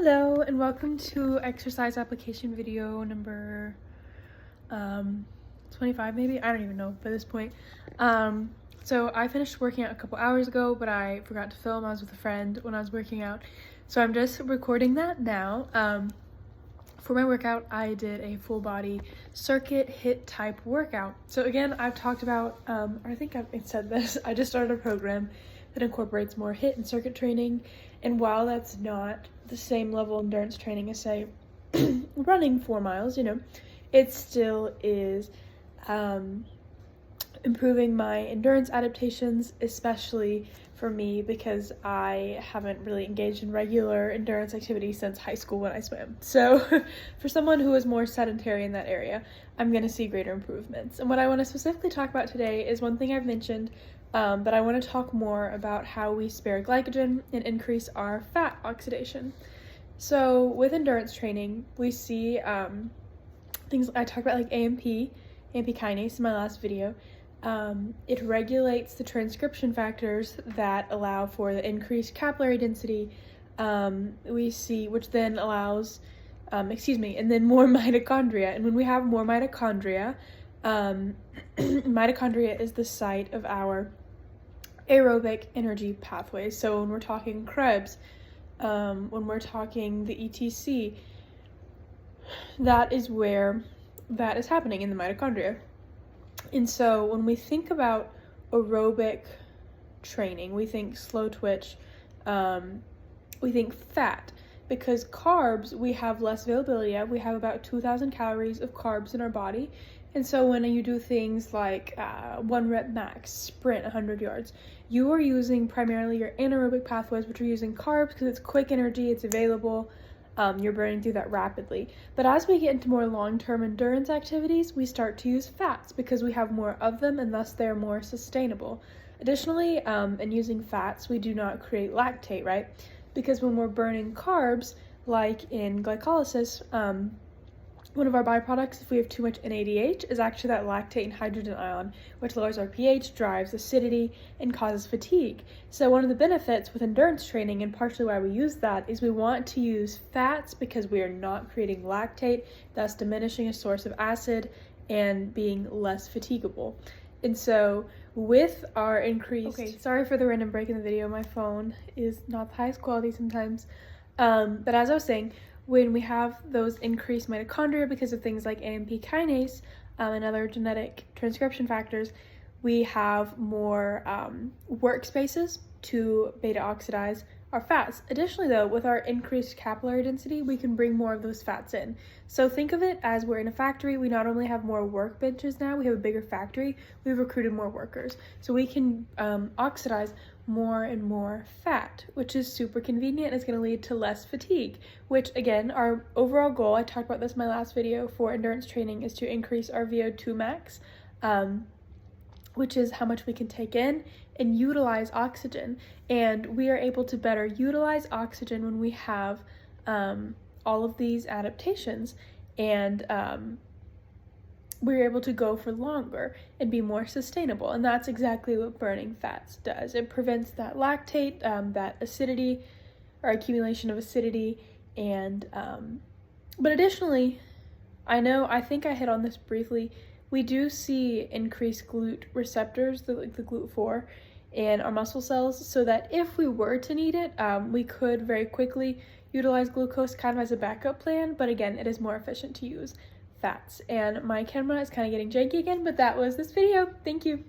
Hello and welcome to exercise application video number 25 maybe? I don't even know by this point. So I finished working out a couple hours ago, but I forgot to film. I was with a friend when I was working out. So I'm just recording that now. For my workout, I did a full body circuit HIIT type workout. So again, I've talked about, I think I've said this, I just started a program that incorporates more HIIT and circuit training. And while that's not the same level of endurance training as, say, running 4 miles, it still is improving my endurance adaptations, especially for me because I haven't really engaged in regular endurance activity since high school when I swam. So for someone who is more sedentary in that area, I'm going to see greater improvements. And what I want to specifically talk about today is one thing I've mentioned, but I want to talk more about how we spare glycogen and increase our fat oxidation. So with endurance training, we see things I talked about, like AMP kinase in my last video. It regulates the transcription factors that allow for the increased capillary density, we see, which then allows, and then more mitochondria. And when we have more mitochondria, mitochondria is the site of our aerobic energy pathways. So when we're talking Krebs, when we're talking the ETC, that is where that is happening in the mitochondria. And so when we think about aerobic training, we think slow twitch, we think fat, because carbs we have less availability of. We have about 2,000 calories of carbs in our body. And so when you do things like 1 rep max, sprint 100 yards, you are using primarily your anaerobic pathways, which are using carbs because it's quick energy, it's available, you're burning through that rapidly. But as we get into more long-term endurance activities, we start to use fats because we have more of them and thus they're more sustainable. Additionally, in using fats, we do not create lactate, right? Because when we're burning carbs, like in glycolysis, one of our byproducts, if we have too much NADH, is actually that lactate and hydrogen ion, which lowers our pH, drives acidity, and causes fatigue. So one of the benefits with endurance training, and partially why we use that, is we want to use fats because we are not creating lactate, thus diminishing a source of acid and being less fatigable. And so with our increased... Okay, sorry for the random break in the video. My phone is not the highest quality sometimes. But as I was saying, when we have those increased mitochondria because of things like AMP kinase and other genetic transcription factors, we have more workspaces to beta oxidize our fats. Additionally though, with our increased capillary density, we can bring more of those fats in. So think of it as we're in a factory. We not only have more workbenches now, we have a bigger factory, we've recruited more workers. So we can oxidize more and more fat, which is super convenient. It's going to lead to less fatigue, which again, our overall goal, I talked about this in my last video for endurance training, is to increase our VO2 max, which is how much we can take in and utilize oxygen. And we are able to better utilize oxygen when we have all of these adaptations, and we're able to go for longer and be more sustainable. And that's exactly what burning fats does. It prevents that lactate, that acidity or accumulation of acidity. And but additionally, I think I hit on this briefly, we do see increased GLUT receptors, the GLUT4, in our muscle cells, so that if we were to need it, we could very quickly utilize glucose kind of as a backup plan. But again, it is more efficient to use fats. And my camera is kind of getting janky again, but that was this video. Thank you.